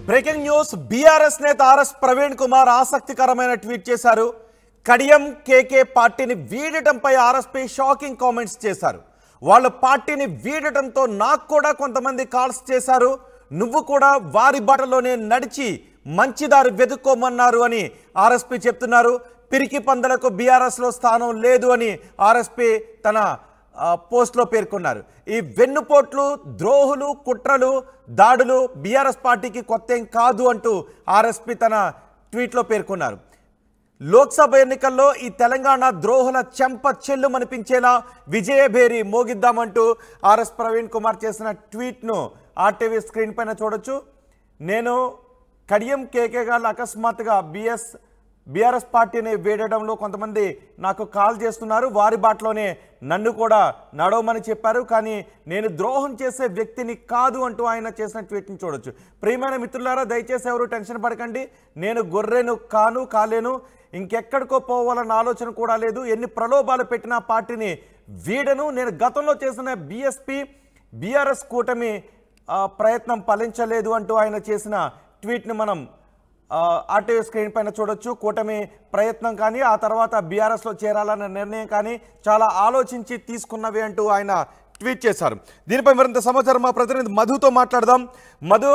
Breaking news BRS నేత RS Praveen Kumar ఆసక్తికరమైన tweet చేశారు. కడియం కేకే పార్టీని వీడటంపై ఆర్ఎస్పీ షాకింగ్ కామెంట్స్ చేశారు. వాళ్ళ పార్టీని వీడటంతో నాకు కూడా కొంతమంది కాల్స్ చేశారు. నువ్వు కూడా వారి బాటలోనే నడిచి మంచిదారి వెతుక్కోమన్నారు అని ఆర్ఎస్పీ చెప్తున్నారు. పిరికి పందలకు బీఆర్ఎస్లో స్థానం లేదు అని ఆర్ఎస్పీ తన పోస్ట్లో పేర్కొన్నారు. ఈ వెన్నుపోట్లు, ద్రోహులు, కుట్రలు, దాడులు బీఆర్ఎస్ పార్టీకి కొత్తేం కాదు అంటూ ఆర్ఎస్పీ తన ట్వీట్లో పేర్కొన్నారు. లోక్సభ ఎన్నికల్లో ఈ తెలంగాణ ద్రోహుల చెంప చెల్లుమనిపించేలా విజయభేరి మోగిద్దామంటూ ఆర్ఎస్ ప్రవీణ్ కుమార్ చేసిన ట్వీట్ను ఆర్టీవీ స్క్రీన్ పైన చూడొచ్చు. నేను కడియం కేకే గారు అకస్మాత్తుగా బీఆర్ఎస్ పార్టీని వేడడంలో కొంతమంది నాకు కాల్ చేస్తున్నారు. వారి బాటలోనే నన్ను కూడా నడవమని చెప్పారు. కానీ నేను ద్రోహం చేసే వ్యక్తిని కాదు అంటూ ఆయన చేసిన ట్వీట్ని చూడొచ్చు. ప్రియమైన మిత్రులారా, దయచేసి ఎవరు టెన్షన్ పడకండి. నేను గొర్రెను కాలేను, ఇంకెక్కడికో పోవాలన్న ఆలోచన కూడా లేదు. ఎన్ని ప్రలోభాలు పెట్టినా పార్టీని వీడను. నేను గతంలో చేసిన బీఆర్ఎస్ కూటమి ప్రయత్నం ఫలించలేదు అంటూ ఆయన చేసిన ట్వీట్ని మనం ఆర్టీవీ స్క్రీన్ పైన చూడొచ్చు. కూటమి ప్రయత్నం కానీ ఆ తర్వాత బీఆర్ఎస్లో చేరాలన్న నిర్ణయం కానీ చాలా ఆలోచించి తీసుకున్నవి అంటూ ఆయన ట్వీట్ చేశారు. దీనిపై మరింత సమాచారం మా ప్రతినిధి మధుతో మాట్లాడదాం. మధు,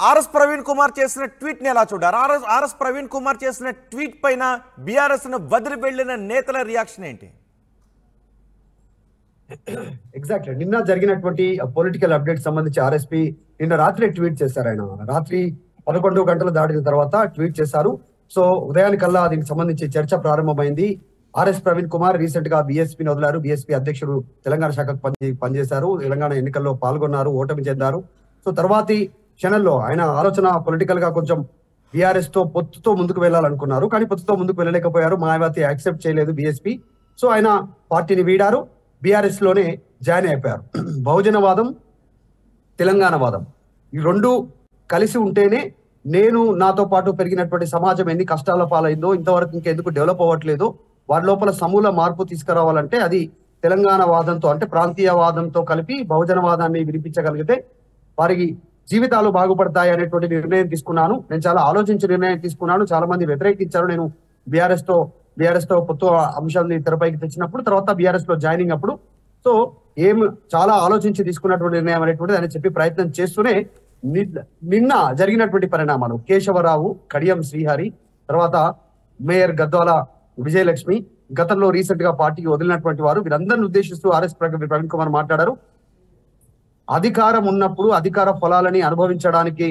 ఆర్ఎస్ ప్రవీణ్ కుమార్ చేసిన ట్వీట్ని ఎలా చూడారు? ఆర్ఎస్ ప్రవీణ్ కుమార్ చేసిన ట్వీట్ పైన బీఆర్ఎస్ను వదిలి వెళ్ళిన నేతల రియాక్షన్ ఏంటి? ఎగ్జాక్ట్లీ నిన్న జరిగినటువంటి పొలిటికల్ అప్డేట్ సంబంధించి ఆర్ఎస్పీ నిన్న రాత్రి ట్వీట్ చేశారు. ఆయన రాత్రి 11 గంటలు దాటిన తర్వాత ట్వీట్ చేశారు. సో ఉదయానికల్లా దీనికి సంబంధించి చర్చ ప్రారంభమైంది. ఆర్ఎస్ ప్రవీణ్ కుమార్ రీసెంట్ గా బీఎస్పీని వదిలారు. బీఎస్పీ అధ్యక్షుడు తెలంగాణ శాఖకు పనిచేశారు. తెలంగాణ ఎన్నికల్లో పాల్గొన్నారు, ఓటమి చెందారు. సో తర్వాతి క్షణంలో ఆయన ఆలోచన పొలిటికల్ గా కొంచెం బీఆర్ఎస్ తో పొత్తుతో ముందుకు వెళ్ళాలనుకున్నారు. కానీ పొత్తుతో ముందుకు వెళ్ళలేకపోయారు. మాయావతి యాక్సెప్ట్ చేయలేదు బీఎస్పీ. సో ఆయన పార్టీని వీడారు, బీఆర్ఎస్ లోనే జాయిన్ అయిపోయారు. బహుజనవాదం, తెలంగాణవాదం ఈ రెండు కలిసి ఉంటేనే నేను నాతో పాటు పెరిగినటువంటి సమాజం ఎన్ని కష్టాల పాలైందో, ఇంతవరకు ఇంకెందుకు డెవలప్ అవ్వట్లేదో, వారి లోపల సమూల మార్పు తీసుకురావాలంటే అది తెలంగాణ వాదంతో అంటే ప్రాంతీయవాదంతో కలిపి బహుజనవాదాన్ని వినిపించగలిగితే వారికి జీవితాలు బాగుపడతాయి అనేటువంటి నిర్ణయం తీసుకున్నాను. నేను చాలా ఆలోచించి నిర్ణయం తీసుకున్నాను. చాలా మంది వ్యతిరేకించారు. నేను బీఆర్ఎస్ తో పొత్తు అంశాన్ని తెరపైకి తెచ్చినప్పుడు, తర్వాత బీఆర్ఎస్ లో జాయినింగ్ అప్పుడు సో చాలా ఆలోచించి తీసుకున్నటువంటి నిర్ణయం అనేటువంటిది ఆయన చెప్పి ప్రయత్నం చేస్తూనే నిన్న జరిగినటువంటి పరిణామాలు కేశవరావు, కడియం శ్రీహరి, తర్వాత మేయర్ గద్వాల విజయలక్ష్మి, గతంలో రీసెంట్ గా పార్టీకి వదిలినటువంటి వారు, వీరందరిని ఉద్దేశిస్తూ ఆర్ఎస్ ప్రవీణ్ కుమార్ మాట్లాడారు. అధికారం ఉన్నప్పుడు అధికార ఫలాలని అనుభవించడానికి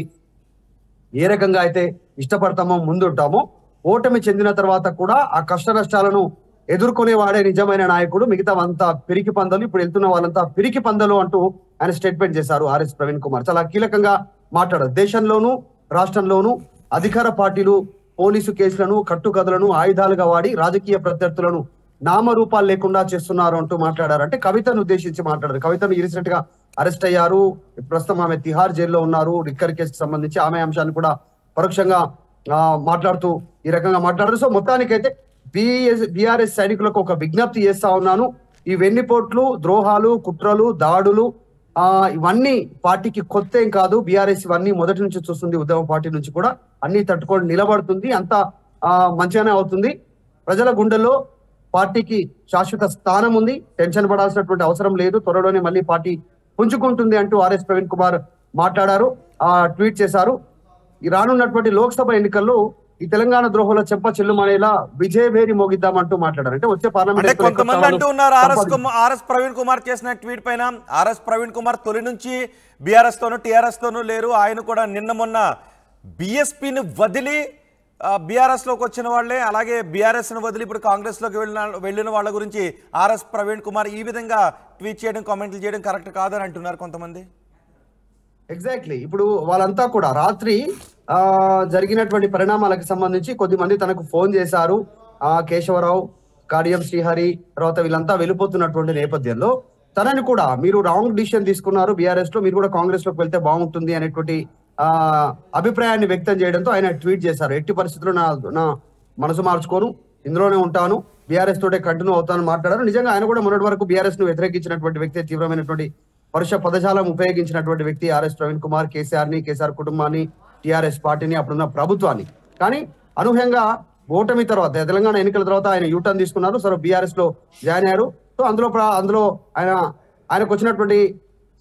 ఏ రకంగా అయితే ఇష్టపడతామో, ముందుంటామో, ఓటమి చెందిన తర్వాత కూడా ఆ కష్ట నష్టాలను ఎదుర్కొనేవాడే నిజమైన నాయకుడు. మిగతా అంతా పిరికి పందలు, ఇప్పుడు వెళ్తున్న వాళ్ళంతా పిరికి పందలు అంటూ ఆయన స్టేట్మెంట్ చేశారు ఆర్ఎస్ ప్రవీణ్ కుమార్. చాలా కీలకంగా మాట్లాడారు. దేశంలోనూ రాష్ట్రంలోనూ అధికార పార్టీలు పోలీసు కేసులను, కట్టుకథలను ఆయుధాలుగా వాడి రాజకీయ ప్రత్యర్థులను నామరూపాలు లేకుండా చేస్తున్నారు అంటూ మాట్లాడారు. అంటే కవితను ఉద్దేశించి మాట్లాడారు. కవితను రీసెంట్ గా అరెస్ట్ అయ్యారు. ప్రస్తుతం ఆమె తిహార్ జైల్లో ఉన్నారు. లిక్కర్ కేసుకు సంబంధించి ఆమె అంశాన్ని కూడా పరోక్షంగా మాట్లాడుతూ ఈ రకంగా మాట్లాడారు. సో మొత్తానికైతే బీఆర్ఎస్ సైనికులకు ఒక విజ్ఞప్తి చేస్తా ఉన్నాను. ఈ వెన్నిపోట్లు, ద్రోహాలు, కుట్రలు, దాడులు ఇవన్నీ పార్టీకి కొత్త ఏం కాదు. బీఆర్ఎస్ ఇవన్నీ మొదటి నుంచి చూస్తుంది. ఉద్యమ పార్టీ నుంచి కూడా అన్ని తట్టుకొని నిలబడుతుంది. అంతా మంచిగానే అవుతుంది. ప్రజల గుండెల్లో పార్టీకి శాశ్వత స్థానం ఉంది. టెన్షన్ పడాల్సినటువంటి అవసరం లేదు. త్వరలోనే మళ్ళీ పార్టీ పుంజుకుంటుంది అంటూ ఆర్ఎస్ ప్రవీణ్ కుమార్ మాట్లాడారు, ట్వీట్ చేశారు. ఈ రానున్నటువంటి లోక్సభ ఎన్నికల్లో ఈ తెలంగాణ ద్రోహుల చెంప చెల్లుమనేలా విజయభేరి మోగిద్దామంటూ మాట్లాడారు. అంటే వచ్చే పార్లమెంట్ కొంతమంది అంటూ ఉన్నారు ఆర్ఎస్ ప్రవీణ్ కుమార్ చేసిన ట్వీట్ పైన. ఆర్ఎస్ ప్రవీణ్ కుమార్ తొలి నుంచి బీఆర్ఎస్ తోనూ టీఆర్ఎస్ తోనూ లేరు. ఆయన కూడా నిన్న మొన్న బీఎస్పీని వదిలి బీఆర్ఎస్ లోకి వచ్చిన వాళ్ళే, అలాగే బీఆర్ఎస్ ను వదిలి ఇప్పుడు కాంగ్రెస్ లోకి వెళ్ళిన వాళ్ళ గురించి ఆర్ఎస్ ప్రవీణ్ కుమార్ ఈ విధంగా ట్వీట్ చేయడం, కామెంట్లు చేయడం కరెక్ట్ కాదని అంటున్నారు కొంతమంది. ఎగ్జాక్ట్లీ ఇప్పుడు వాళ్ళంతా కూడా రాత్రి జరిగినటువంటి పరిణామాలకు సంబంధించి కొద్దిమంది తనకు ఫోన్ చేశారు. కేశవరావు, కడియం శ్రీహరి, తర్వాత వీళ్ళంతా వెళ్ళిపోతున్నటువంటి నేపథ్యంలో తనని కూడా మీరు రాంగ్ డిసిషన్ తీసుకున్నారు, బీఆర్ఎస్ లో మీరు కూడా కాంగ్రెస్ లోకి వెళ్తే బాగుంటుంది అనేటువంటి అభిప్రాయాన్ని వ్యక్తం చేయడంతో ఆయన ట్వీట్ చేశారు. ఎట్టి పరిస్థితుల్లో నా మనసు మార్చుకోను, ఇందులోనే ఉంటాను, బీఆర్ఎస్ తోటే కంటిన్యూ అవుతానని మాట్లాడారు. నిజంగా ఆయన కూడా మొన్నటి వరకు బీఆర్ఎస్ ను వ్యతిరేకించినటువంటి వ్యక్తి, తీవ్రమైనటువంటి పరుష పదజాలం ఉపయోగించినటువంటి వ్యక్తి ఆర్ఎస్ ప్రవీణ్ కుమార్, కేసీఆర్ కుటుంబాన్ని, టీఆర్ఎస్ పార్టీని, అప్పుడున్న ప్రభుత్వాన్ని. కానీ అనూహ్యంగా ఓటమి తర్వాత, తెలంగాణ ఎన్నికల తర్వాత ఆయన యూటర్న్ తీసుకున్నారు. సరే బీఆర్ఎస్ లో జాయిన్ అయ్యారు. సో అందులో ఆయనకు వచ్చినటువంటి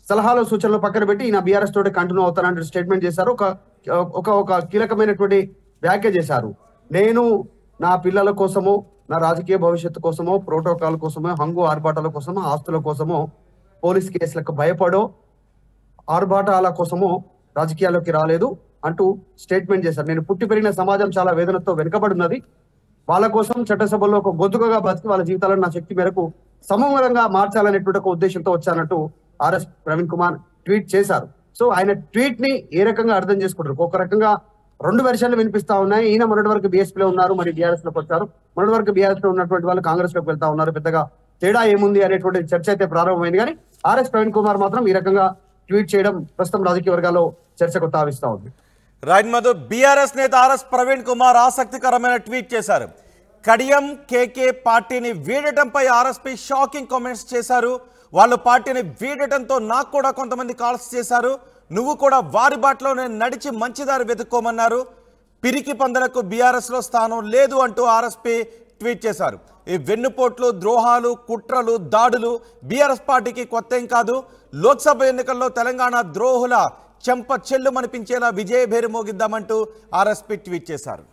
సలహాలు సూచనలు పక్కన పెట్టి ఈయన బీఆర్ఎస్ తోటి కంటిన్యూ అవుతారంటే స్టేట్మెంట్ చేశారు. ఒక కీలకమైనటువంటి వ్యాఖ్య చేశారు. నేను నా పిల్లల కోసమో, నా రాజకీయ భవిష్యత్తు కోసమో, ప్రోటోకాల్ కోసమో, హంగు ఆర్భాటాల కోసమో, ఆస్తుల కోసమో, పోలీస్ కేసులకు భయపడో, ఆర్భాటాల కోసమో రాజకీయాల్లోకి రాలేదు అంటూ స్టేట్మెంట్ చేశారు. నేను పుట్టి పెరిగిన సమాజం చాలా వేదనతో వెనుకబడినది. వాళ్ళ కోసం చట్టసభలో ఒక గొంతుకగా బతికి వాళ్ళ జీవితాలను నా శక్తి మేరకు సమూలంగా మార్చాలనేటువంటి ఒక ఉద్దేశంతో వచ్చానంటూ ఆర్ఎస్ ప్రవీణ్ కుమార్ ట్వీట్ చేశారు. సో ఆయన ట్వీట్ ని ఏ రకంగా అర్థం చేసుకుంటారు? ఒక రకంగా రెండు వెర్షన్లు వినిపిస్తా ఉన్నాయి. ఈయన మొన్నటి వరకు బీఎస్పీలో ఉన్నారు, మరి బీఆర్ఎస్ లోకి వచ్చారు. మొన్నటి వరకు బీఆర్ఎస్ లో ఉన్నటువంటి వాళ్ళు కాంగ్రెస్ లోకి వెళ్తా ఉన్నారు. పెద్దగా తేడా ఏముంది అనేటువంటి చర్చ అయితే ప్రారంభమైంది. కానీ ఆర్ఎస్ ప్రవీణ్ కుమార్ మాత్రం ఈ రకంగా ట్వీట్ చేయడం ప్రస్తుతం రాజకీయ వర్గాల్లో చర్చకు తావిస్తా ఉంది. రైట్ మధు, బీఆర్ఎస్ నేత ఆర్ఎస్ ప్రవీణ్ కుమార్ ఆసక్తికరమైన ట్వీట్ చేశారు. కడియం కేకే పార్టీని వీడటంపై ఆర్ఎస్పీ షాకింగ్ కామెంట్స్ చేశారు. వాళ్ళు పార్టీని వీడటంతో నాకు కూడా కొంతమంది కాల్స్ చేశారు. నువ్వు కూడా వారి బాటలోనే నడిచి మంచిదారి వెతుక్కోమన్నారు. పిరికి పందలకు బీఆర్ఎస్లో స్థానం లేదు అంటూ ఆర్ఎస్పీ ట్వీట్ చేశారు. ఈ వెన్నుపోట్లు, ద్రోహాలు, కుట్రలు, దాడులు బీఆర్ఎస్ పార్టీకి కొత్త ఏం కాదు. లోక్సభ ఎన్నికల్లో తెలంగాణ ద్రోహుల చెంప చెల్లుమనిపించేలా విజయభేరి మోగిద్దామంటూ ఆర్ఎస్పీ ట్వీట్ చేశారు.